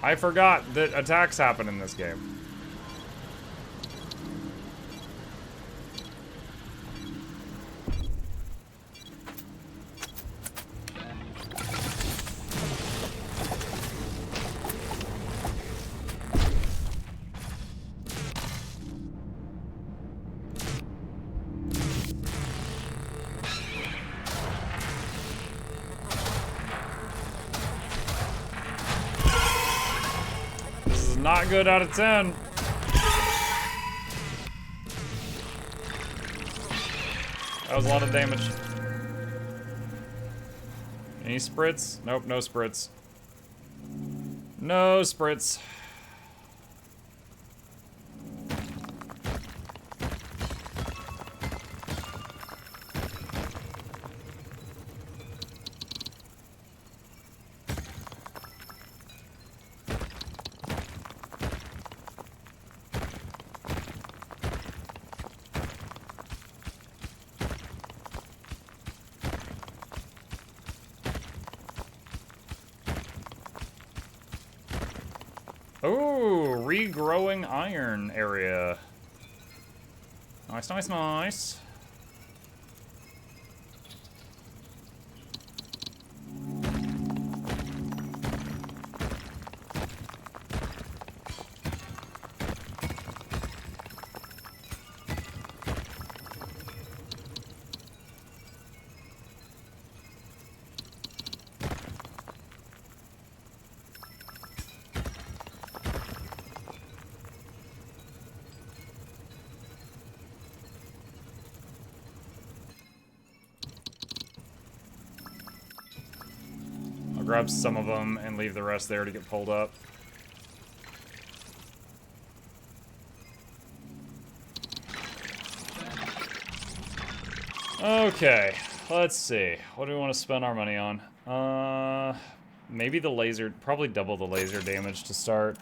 I forgot that attacks happen in this game. Not good out of 10. That was a lot of damage. Any spritz? Nope, no spritz. No spritz. Ooh, regrowing iron area. Nice, nice, nice. Grab some of them and leave the rest there to get pulled up. Okay, let's see. What do we want to spend our money on? Maybe the laser, probably double the laser damage to start.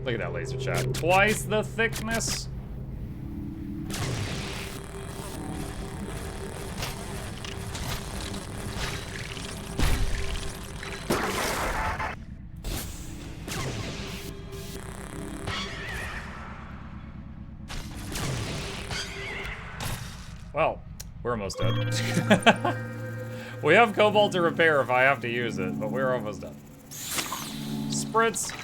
Look at that laser chat. Twice the thickness. Well, we're almost dead. We have cobalt to repair if I have to use it, but we're almost done. Spritz.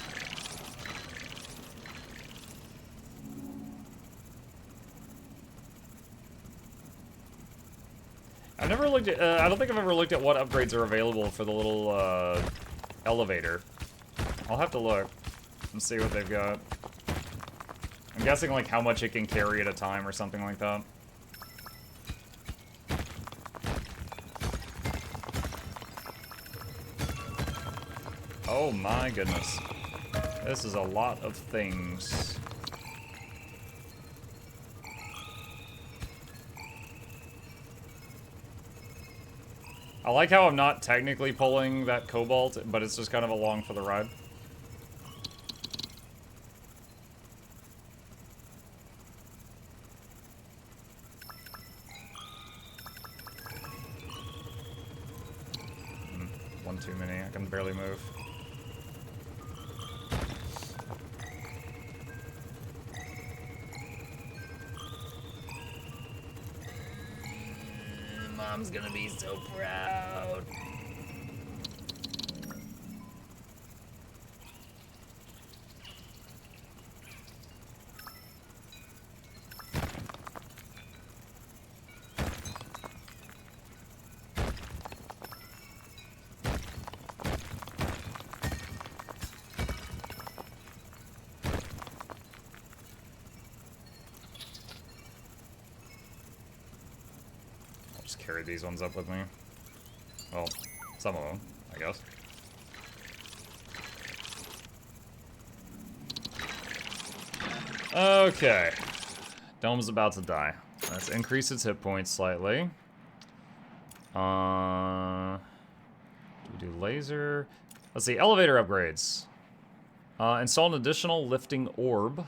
I've never looked at, I don't think I've ever looked at what upgrades are available for the little, elevator. I'll have to look and see what they've got. I'm guessing, like, how much it can carry at a time or something like that. Oh my goodness. This is a lot of things. I like how I'm not technically pulling that cobalt, but it's just kind of along for the ride. One too many. I can barely move. Mom's gonna be so proud. Carry these ones up with me. Well, some of them, I guess. Okay. Dome's about to die. Let's increase its hit points slightly. Do we do laser? Let's see, elevator upgrades. Install an additional lifting orb.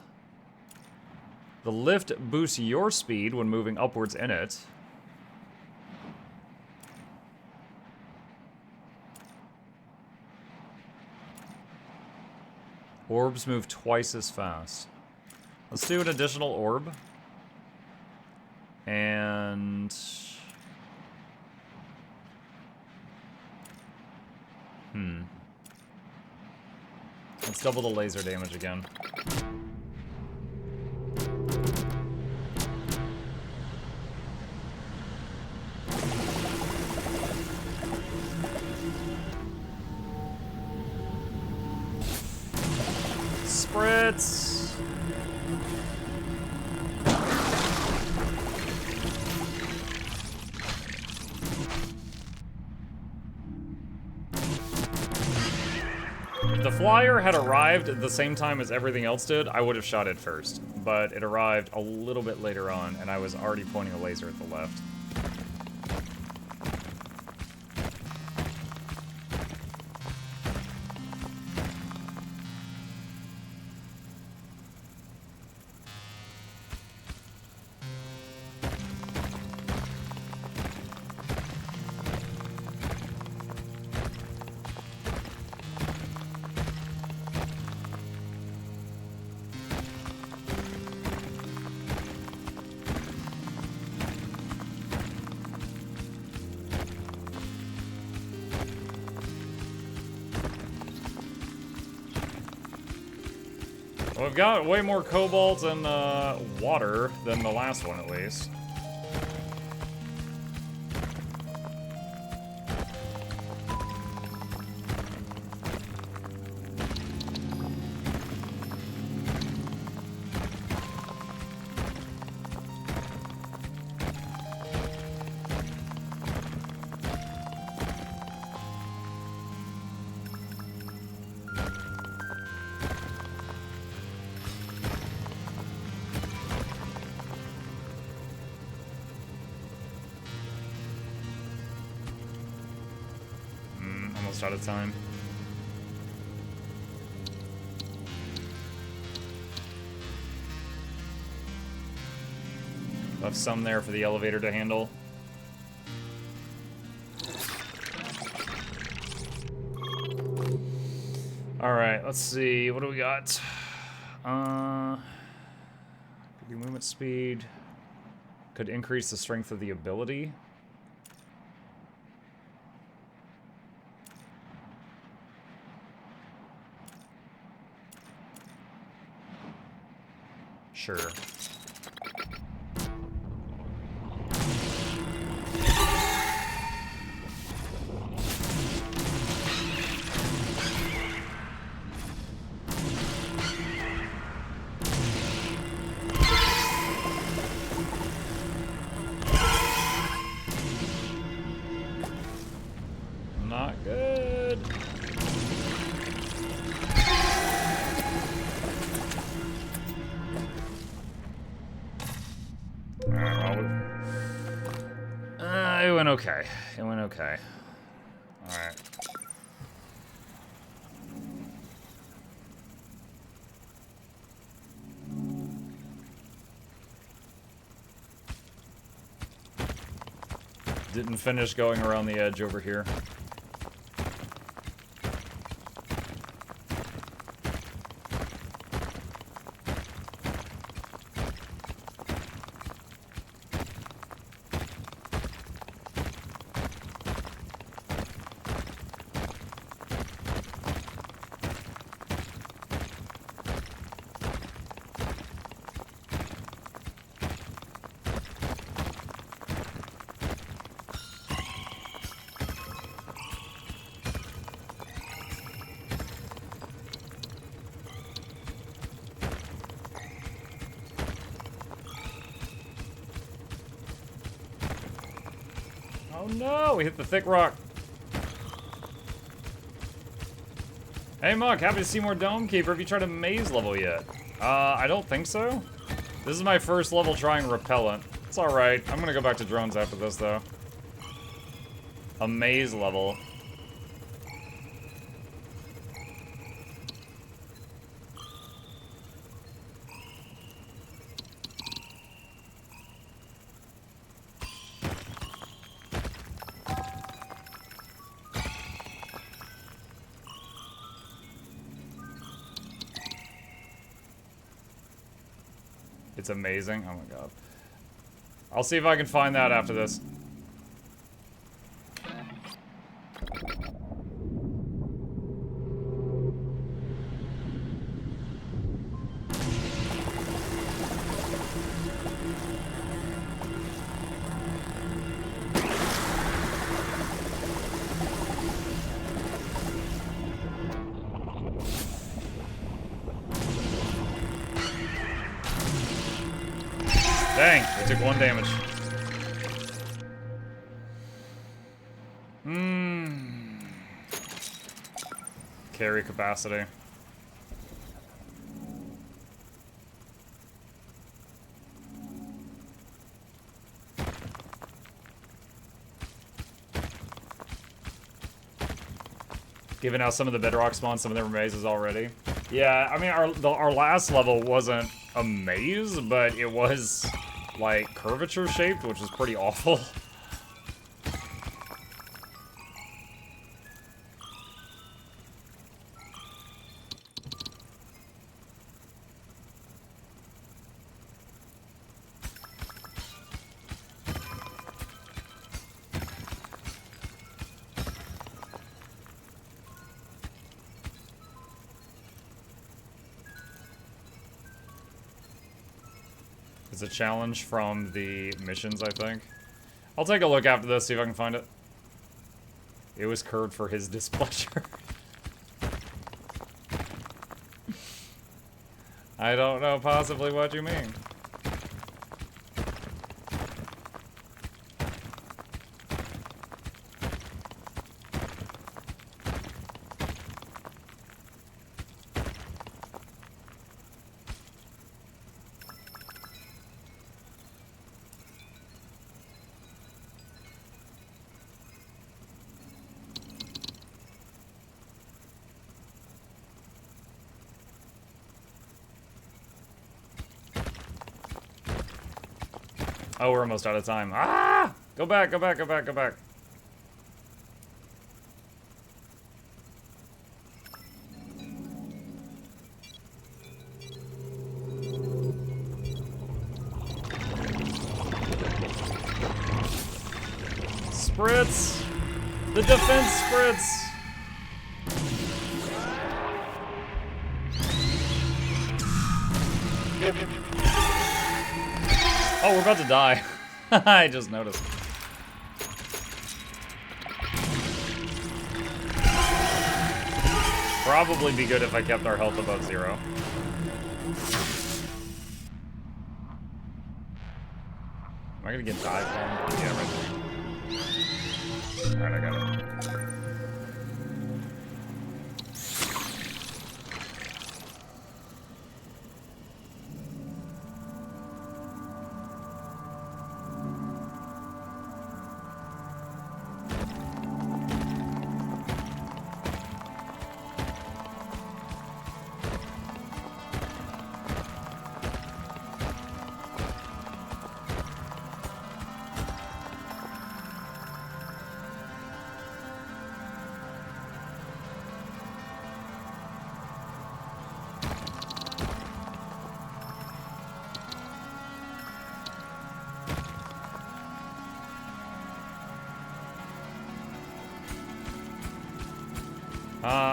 The lift boosts your speed when moving upwards in it. Orbs move twice as fast. Let's do an additional orb. And... Let's double the laser damage again. Spritz! If the flyer had arrived at the same time as everything else did, I would have shot it first. But it arrived a little bit later on, and I was already pointing a laser at the left. Well, we've got way more cobalt and water than the last one, at least. Almost out of time. Left some there for the elevator to handle. Alright, let's see. What do we got? Could be movement speed. Could increase the strength of the ability. Sure. Not good. It went okay. It went okay. Alright. Didn't finish going around the edge over here. Oh no, we hit the thick rock. Hey Muck, happy to see more Dome Keeper. Have you tried a maze level yet? I don't think so. This is my first level trying repellent. It's alright. I'm gonna go back to drones after this though. A maze level. It's amazing. Oh my god. I'll see if I can find that after this. Dang, they took 1 damage. Carry capacity. Given how some of the bedrock spawned some of their mazes already. Yeah, I mean, our last level wasn't a maze, but it was, like, curvature shaped, which is pretty awful. It's a challenge from the missions, I think. I'll take a look after this, see if I can find it. It was curved for his displeasure. I don't know possibly what you mean. Oh, we're almost out of time. Ah! Go back, go back, go back, go back. Spritz! The defense spritz! Oh, we're about to die. I just noticed. Probably be good if I kept our health above 0. Am I gonna get dive bombed? Yeah, right there. Alright, I got it.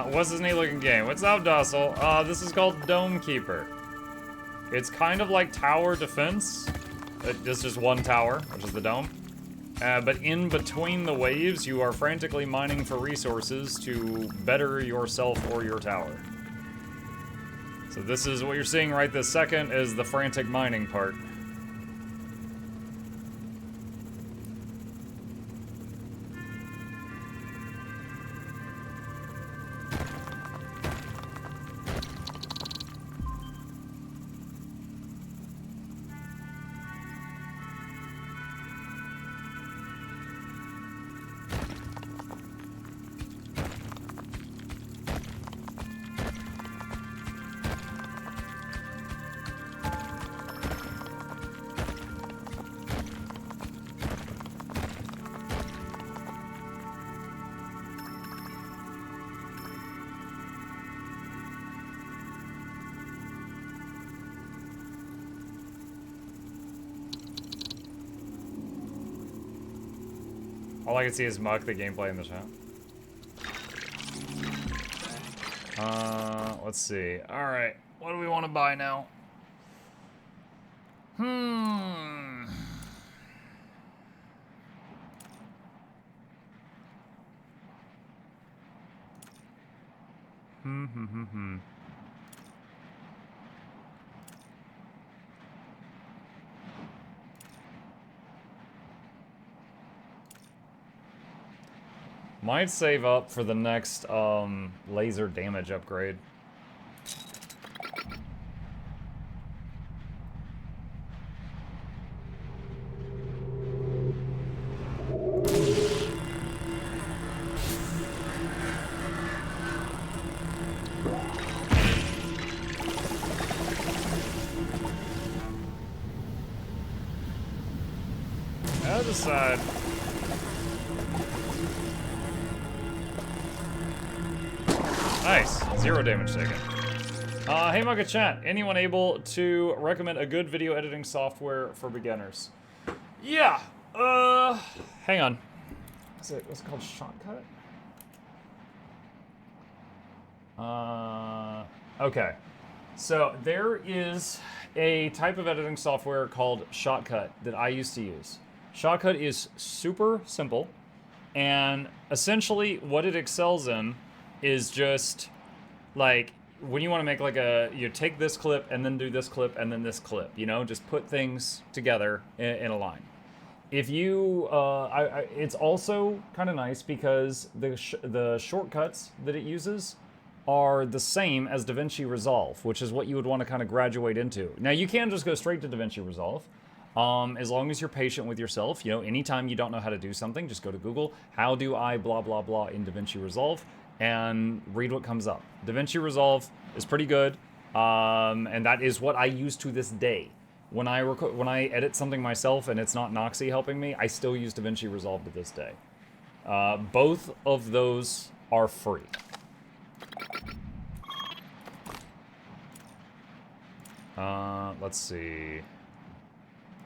What's this neat looking game? What's up, Dussel? This is called Dome Keeper. It's kind of like tower defense. It's just one tower, which is the dome. But in between the waves, you are frantically mining for resources to better yourself or your tower. So this is what you're seeing right this second is the frantic mining part. All I can see is Muck, the gameplay in the chat. Let's see. Alright, what do we want to buy now? Might save up for the next laser damage upgrade. Other side. Nice. 0 damage taken. Hey Mugga chat, anyone able to recommend a good video editing software for beginners? Yeah. Hang on. What's it called? Shotcut? Okay. So there is a type of editing software called Shotcut that I used to use. Shotcut is super simple, and essentially what it excels in is just like when you want to make like you take this clip and then do this clip and then this clip, you know, just put things together in a line. If you, it's also kind of nice because the shortcuts that it uses are the same as DaVinci Resolve, which is what you would want to kind of graduate into. Now you can just go straight to DaVinci Resolve. As long as you're patient with yourself, you know, anytime you don't know how to do something, just go to Google, how do I blah, blah, blah in DaVinci Resolve, and read what comes up. DaVinci Resolve is pretty good, and that is what I use to this day. When I edit something myself and it's not Noxy helping me, I still use DaVinci Resolve to this day. Both of those are free. Let's see.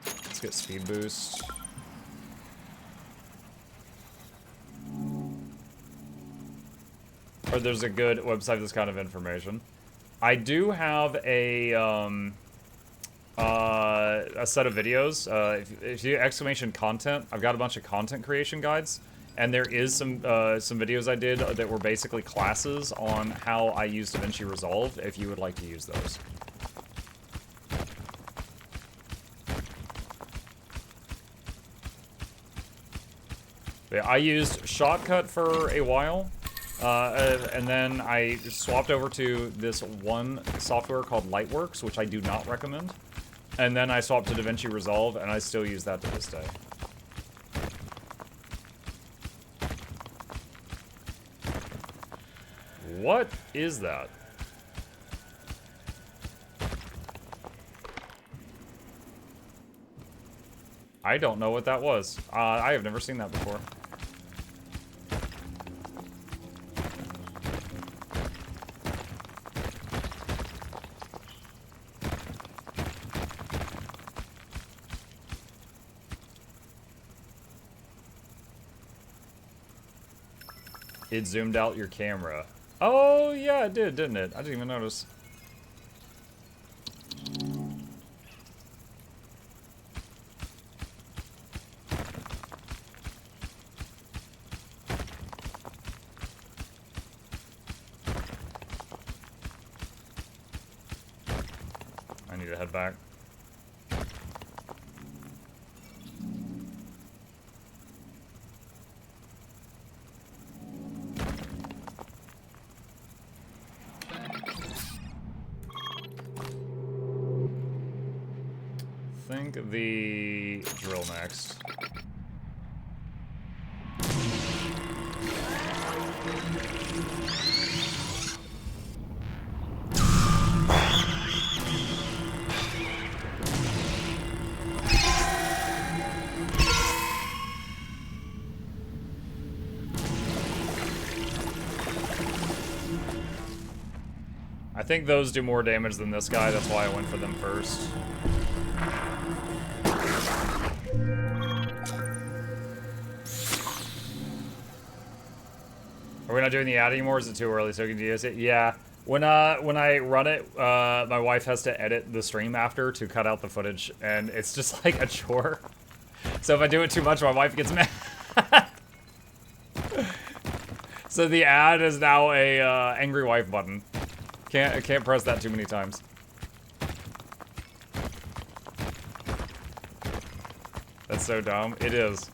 Let's get speed boost. Or there's a good website for this kind of information. I do have a set of videos. If you exclamation content, I've got a bunch of content creation guides, and there is some videos I did that were basically classes on how I use DaVinci Resolve. If you would like to use those. Yeah, I used Shotcut for a while, and then I swapped over to this one software called Lightworks, which I do not recommend. And then I swapped to DaVinci Resolve, and I still use that to this day. What is that? I don't know what that was. I have never seen that before. It zoomed out your camera. Oh, yeah, it did, didn't it? I didn't even notice. I need to head back. The drill next. I think those do more damage than this guy, that's why I went for them first. Are we not doing the ad anymore? Is it too early so we can use it? Yeah. When I run it, my wife has to edit the stream after to cut out the footage, and it's just like a chore. So if I do it too much, my wife gets mad. So the ad is now a angry wife button. Can't press that too many times. That's so dumb. It is.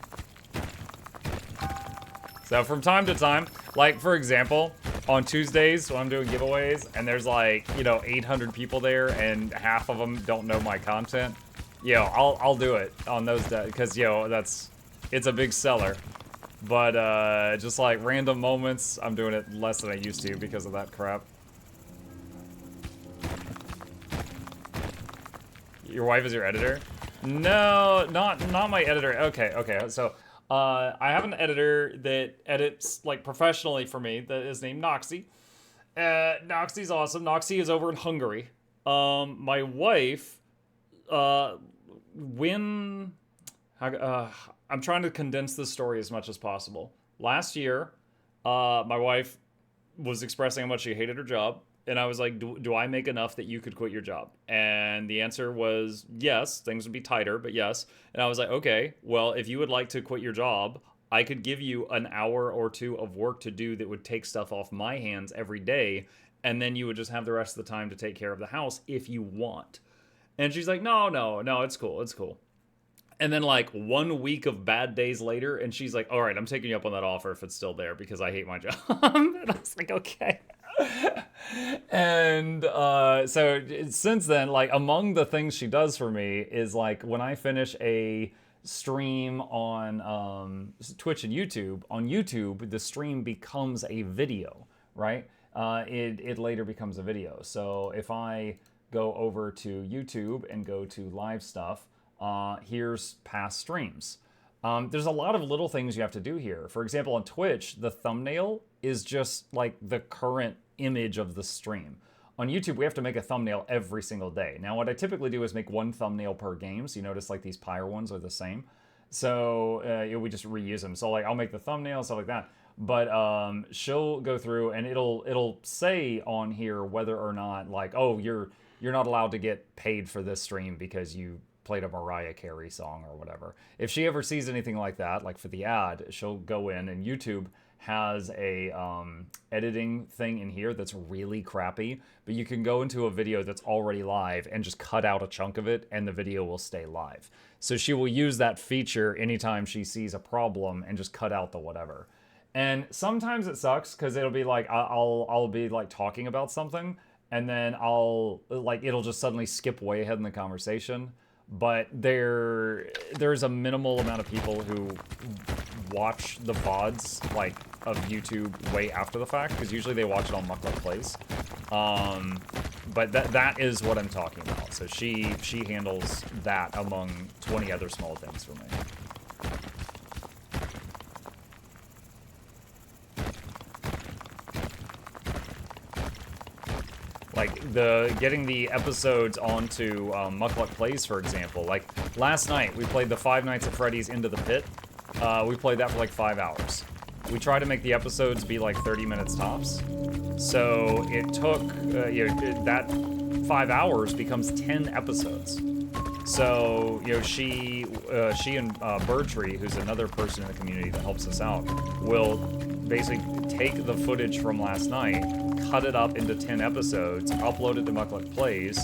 So from time to time, like for example, on Tuesdays when I'm doing giveaways and there's like, you know, 800 people there and half of them don't know my content, you know, I'll do it on those days because, you know, it's a big seller. But just like random moments, I'm doing it less than I used to because of that crap. Your wife is your editor? No, not my editor. Okay. So I have an editor that edits like professionally for me that is named Noxie. Noxie's awesome. Noxie is over in Hungary. My wife, I'm trying to condense this story as much as possible. Last year, my wife was expressing how much she hated her job. And I was like, do I make enough that you could quit your job? And the answer was yes. Things would be tighter, but yes. And I was like, okay, well, if you would like to quit your job, I could give you an hour or two of work to do that would take stuff off my hands every day. And then you would just have the rest of the time to take care of the house if you want. And she's like, no, it's cool. And then like 1 week of bad days later, and she's like, all right, I'm taking you up on that offer if it's still there because I hate my job. And I was like, okay. And so since then, like among the things she does for me is like when I finish a stream on Twitch and YouTube, on YouTube, the stream becomes a video, right? It later becomes a video. So if I go over to YouTube and go to live stuff, here's past streams. There's a lot of little things you have to do here. For example, on Twitch, the thumbnail is just like the current image of the stream. On YouTube, we have to make a thumbnail every single day. Now, what I typically do is make one thumbnail per game. So you notice like these Pyre ones are the same. So we just reuse them. So like I'll make the thumbnail, stuff like that. But she'll go through and it'll say on here whether or not like, oh, you're not allowed to get paid for this stream because you played a Mariah Carey song or whatever. If she ever sees anything like that, like for the ad, she'll go in, and YouTube has a editing thing in here that's really crappy, but you can go into a video that's already live and just cut out a chunk of it and the video will stay live. So she will use that feature anytime she sees a problem and just cut out the whatever. And sometimes it sucks because it'll be like, I'll be like talking about something and then it'll just suddenly skip way ahead in the conversation. But there's a minimal amount of people who watch the VODs like of YouTube way after the fact, because usually they watch it on Mukluk Plays. But that is what I'm talking about. So she handles that among 20 other small things for me. Like getting the episodes onto Mukluk Plays, for example. Like last night, we played the Five Nights at Freddy's Into the Pit. We played that for like 5 hours. We try to make the episodes be like 30 minutes tops. So it took, that 5 hours becomes 10 episodes. So, she and Birdtree, who's another person in the community that helps us out, will basically take the footage from last night, cut it up into 10 episodes, upload it to Mukluk Plays,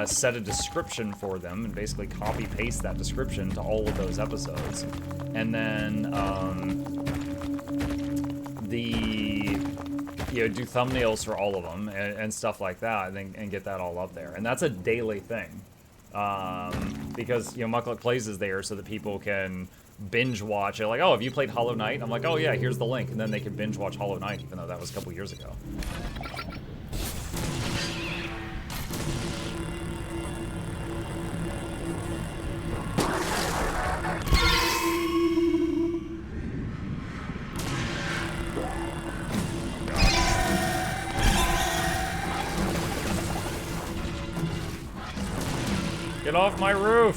set a description for them, and basically copy-paste that description to all of those episodes. And then, do thumbnails for all of them and stuff like that, and get that all up there. And that's a daily thing. Because, Mukluk Plays is there so that people can binge watch it. Like, oh, have you played Hollow Knight? I'm like, oh yeah, here's the link. And then they can binge watch Hollow Knight, even though that was a couple years ago. Get off my roof!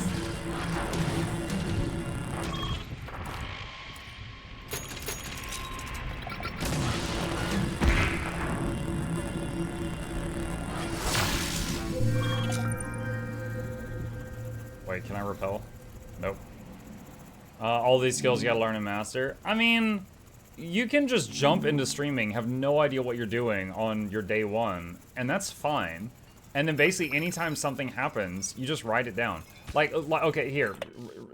Wait, can I repel? Nope. All these skills you gotta learn and master. I mean, you can just jump into streaming, have no idea what you're doing on your day one, and that's fine. And then basically anytime something happens, you just write it down. Like okay, here,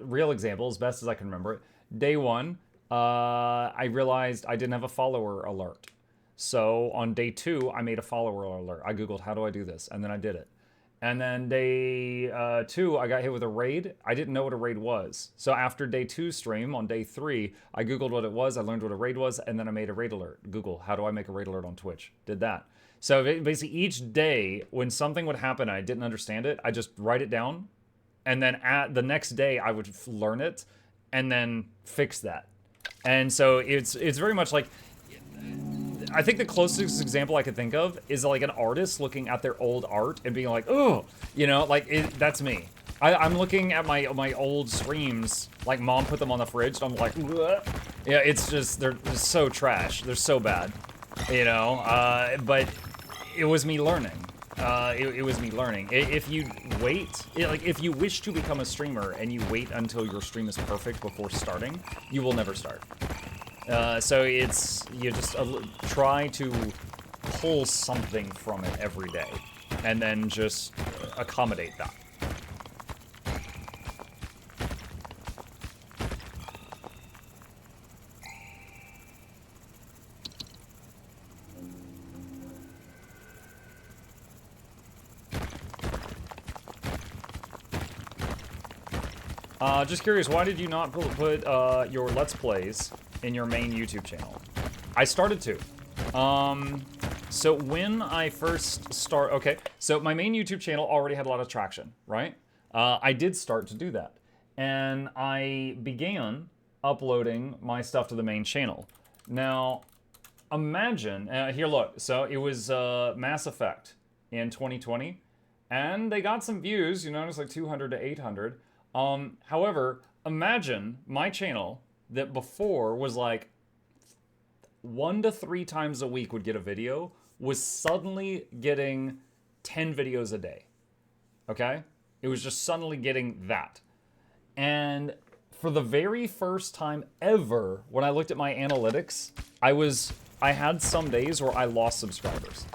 real example, as best as I can remember it. Day one, I realized I didn't have a follower alert. So on day two, I made a follower alert. I Googled, how do I do this? And then I did it. And then day two, I got hit with a raid. I didn't know what a raid was. So after day two stream, on day three, I Googled what it was, I learned what a raid was, and then I made a raid alert. Google, how do I make a raid alert on Twitch? Did that. So basically each day, when something would happen and I didn't understand it, I just write it down, and then at the next day, I would learn it, and then fix that. And so it's very much like, I think the closest example I could think of is like an artist looking at their old art and being like, oh, you know, like that's me. I'm looking at my old streams, like mom put them on the fridge, and I'm like, ugh. Yeah, it's just, they're so trash. They're so bad, you know, but it was me learning. It was me learning. If you wait, like if you wish to become a streamer and you wait until your stream is perfect before starting, you will never start. So it's, you just try to pull something from it every day, and then just accommodate that. Just curious, why did you not put your Let's Plays in your main YouTube channel? I started to. So when I first okay, so my main YouTube channel already had a lot of traction, right? I did start to do that. And I began uploading my stuff to the main channel. Now, imagine, here look, so it was Mass Effect in 2020, and they got some views, you notice like 200 to 800. However, imagine my channel that before was like 1 to 3 times a week would get a video, was suddenly getting 10 videos a day. Okay? It was just suddenly getting that. And for the very first time ever, when I looked at my analytics, I had some days where I lost subscribers.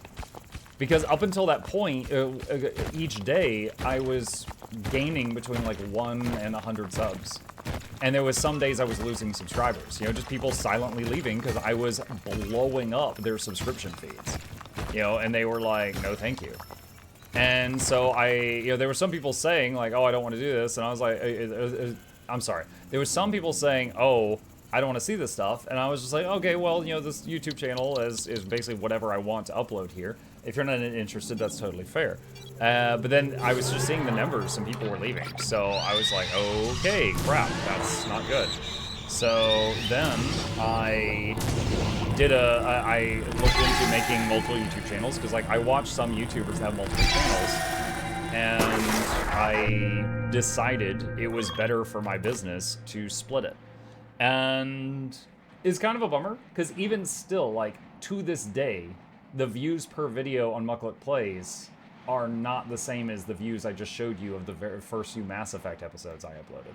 Because up until that point, each day, I was gaining between like 1 and 100 subs. And there was some days I was losing subscribers. You know, just people silently leaving because I was blowing up their subscription feeds. You know, and they were like, no thank you. And so there were some people saying like, oh, I don't want to do this. And I was like, I'm sorry. There was some people saying, oh, I don't want to see this stuff. And I was just like, okay, well, you know, this YouTube channel is basically whatever I want to upload here. If you're not interested, that's totally fair. But then I was just seeing the numbers and people were leaving. So I was like, okay, crap, that's not good. So then I looked into making multiple YouTube channels because like I watch some YouTubers that have multiple channels, and I decided it was better for my business to split it. And it's kind of a bummer because even still, like to this day, the views per video on Mukluk Plays are not the same as the views I just showed you of the very first few Mass Effect episodes I uploaded.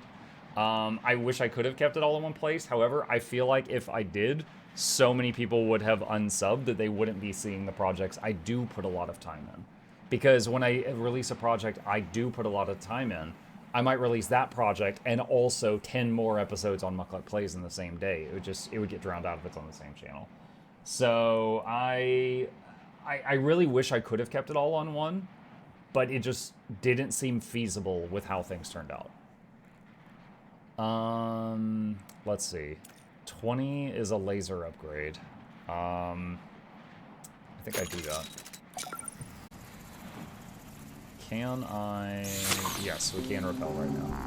I wish I could have kept it all in one place. However, I feel like if I did, so many people would have unsubbed that they wouldn't be seeing the projects I do put a lot of time in. Because when I release a project I do put a lot of time in, I might release that project and also 10 more episodes on Mukluk Plays in the same day. It would get drowned out if it's on the same channel. So I really wish I could have kept it all on one, but it just didn't seem feasible with how things turned out. Let's see. 20 is a laser upgrade. I think I do that. Can I... Yes, we can repel right now.